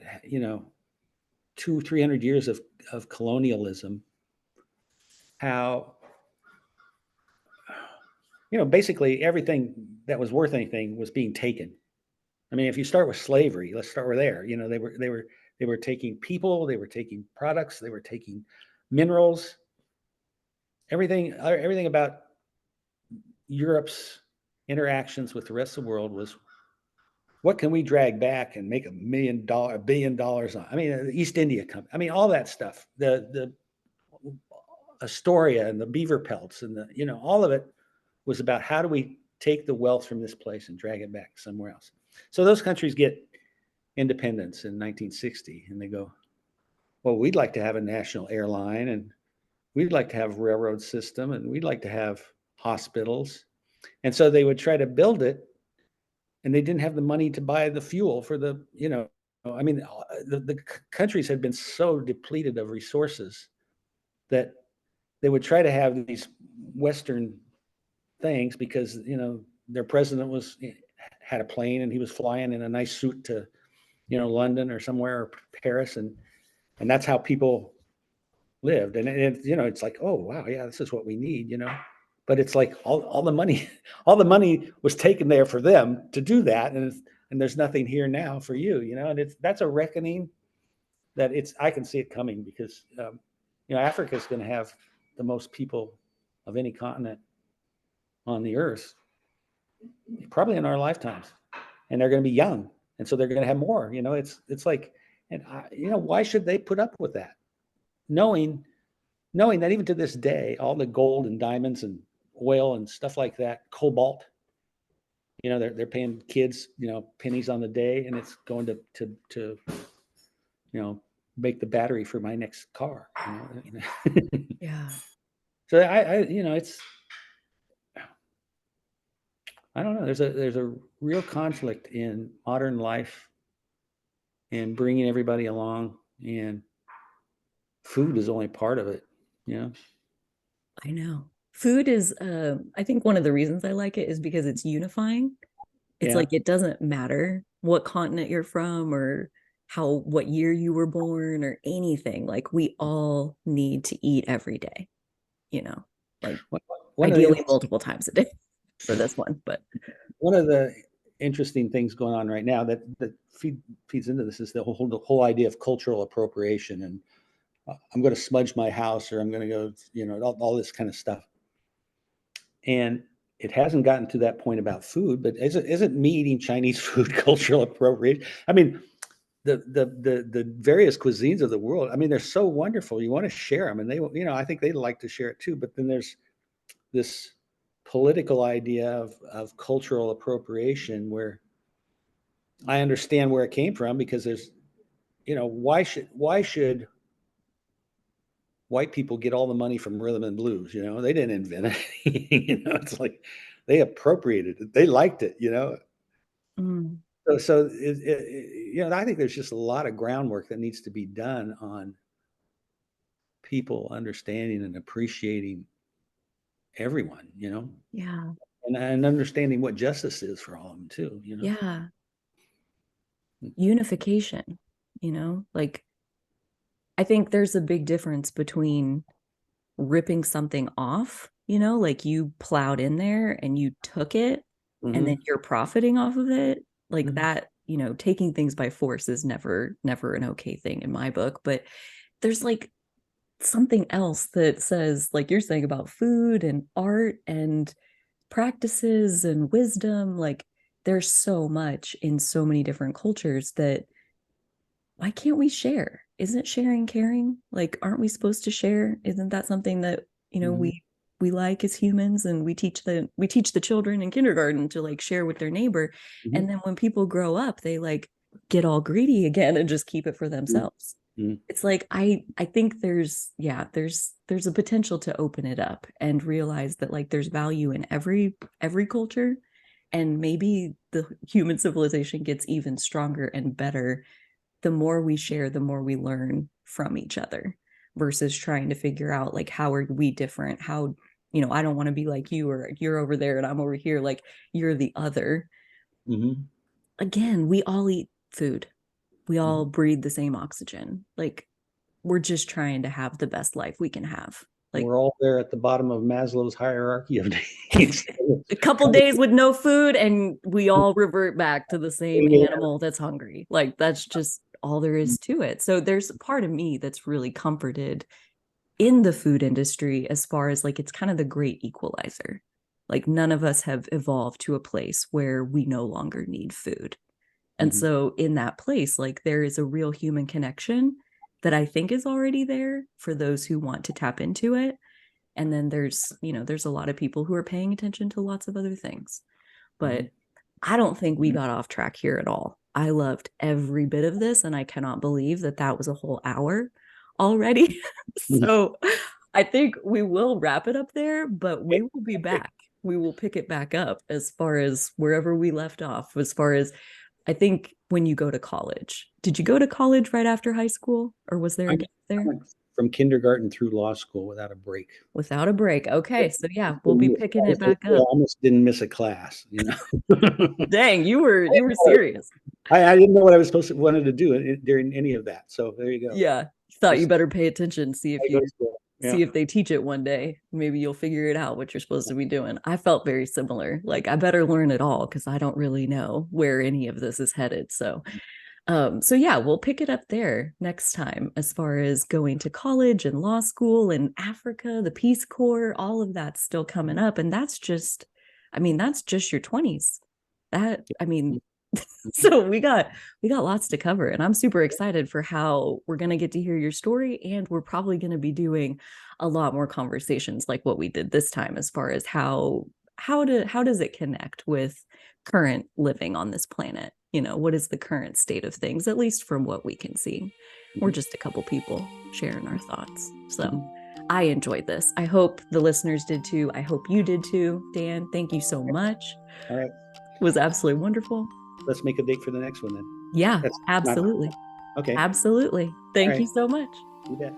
300 years of colonialism, how, basically everything that was worth anything was being taken. I mean, if you start with slavery, let's start with there. They were taking people, they were taking products, they were taking minerals, everything about Europe's interactions with the rest of the world was, what can we drag back and make $1 billion on? I mean, the East India Company. I mean, all that stuff. The Astoria and the beaver pelts and all of it was about, how do we take the wealth from this place and drag it back somewhere else. So those countries get independence in 1960, and they go, well, we'd like to have a national airline, and we'd like to have a railroad system, and we'd like to have hospitals. And so they would try to build it, and they didn't have the money to buy the fuel for I mean, the countries had been so depleted of resources that they would try to have these Western things because, their president had a plane and he was flying in a nice suit to, London or somewhere, or Paris. And that's how people lived. And it's like, oh, wow, yeah, this is what we need, but it's like all the money, all the money was taken there for them to do that. And there's nothing here now for you, and that's a reckoning that I can see it coming, because, Africa is going to have the most people of any continent on the earth, probably in our lifetimes, and they're going to be young. And so they're going to have more, it's like, and why should they put up with that? Knowing that even to this day, all the gold and diamonds and oil and stuff like that, cobalt, they're paying kids, pennies on the day, and it's going to make the battery for my next car. Yeah. So it's, I don't know. There's a real conflict in modern life and bringing everybody along, and food is only part of it. I know. Food is, I think one of the reasons I like it is because it's unifying. It's Yeah. like it doesn't matter what continent you're from or what year you were born or anything. Like we all need to eat every day, you know, like One of the ideally multiple times a day for this one. But one of the interesting things going on right now that feeds into this is the whole idea of cultural appropriation, and I'm going to smudge my house, or I'm going to go, all this kind of stuff. And it hasn't gotten to that point about food, but isn't me eating Chinese food cultural appropriation? I mean, the various cuisines of the world, I mean, they're so wonderful. You want to share them, and they, I think they'd like to share it too. But then there's this political idea of cultural appropriation, where I understand where it came from because there's, why should white people get all the money from rhythm and blues? They didn't invent it. It's like they appropriated it. They liked it. Mm, So I think there's just a lot of groundwork that needs to be done on people understanding and appreciating everyone, yeah. and understanding what justice is for all of them too. Yeah. Unification, like I think there's a big difference between ripping something off, like you plowed in there and you took it and then Hmm. you're profiting off of it. Like Hmm. that, taking things by force is never an okay thing in my book. But there's like something else that says, like you're saying about food and art and practices and wisdom, like there's so much in so many different cultures that why can't we share? Isn't sharing caring? Like, aren't we supposed to share? Isn't that something that, Hmm. we like as humans, and we teach the children in kindergarten to like share with their neighbor. And Hmm. then when people grow up, they like get all greedy again and just keep it for themselves. Hmm. It's like I think there's a potential to open it up and realize that like there's value in every culture, and maybe the human civilization gets even stronger and better the more we share, the more we learn from each other versus trying to figure out like how are we different? How, I don't want to be like you, or you're over there and I'm over here, like you're the other. Hmm. Again, we all eat food. We all Hmm. breathe the same oxygen. Like we're just trying to have the best life we can have. Like We're all there at the bottom of Maslow's hierarchy of needs. a couple Trying days with no food and we all revert back to the same to- animal that's hungry. Like that's just all there is to it. So there's a part of me that's really comforted in the food industry as far as like it's kind of the great equalizer. Like none of us have evolved to a place where we no longer need food. And Mhm. so in that place, like there is a real human connection that I think is already there for those who want to tap into it. And then there's a lot of people who are paying attention to lots of other things. But Mhm. I don't think we got off track here at all. I loved every bit of this, and I cannot believe that that was a whole hour already. Mhm. So I think we will wrap it up there, but we will be Okay. back. We will pick it back up as far as wherever we left off, as far as I think when you go to college. Did you go to college right after high school, or was there I a went gap there? from kindergarten through law school without a break. Without a break. Okay, so yeah, we'll be picking it I back up. almost didn't miss a class. Dang, you were serious. I didn't know what I was wanted to do during any of that. So there you go. Yeah, thought you Just better pay attention, see I if go you to school. Yeah. see if they teach it one day. Maybe you'll figure it out what you're supposed to be doing. I felt very similar. Like I better learn it all because I don't really know where any of this is headed. So yeah, we'll pick it up there next time as far as going to college and law school and Africa, the Peace Corps, all of that's still coming up. And that's just your 20s. That, I mean, so we got lots to cover, and I'm super excited for how we're going to get to hear your story, and we're probably going to be doing a lot more conversations like what we did this time as far as how does it connect with current living on this planet. What is the current state of things, at least from what we can see. We're just a couple people sharing our thoughts. So Mhm. I enjoyed this. I hope the listeners did too. I hope you did too. Dan, thank you so much. All right. It was absolutely wonderful. Let's make a date for the next one then. Yeah, That's not absolutely. okay. Absolutely. All Thank right. you so much. You bet.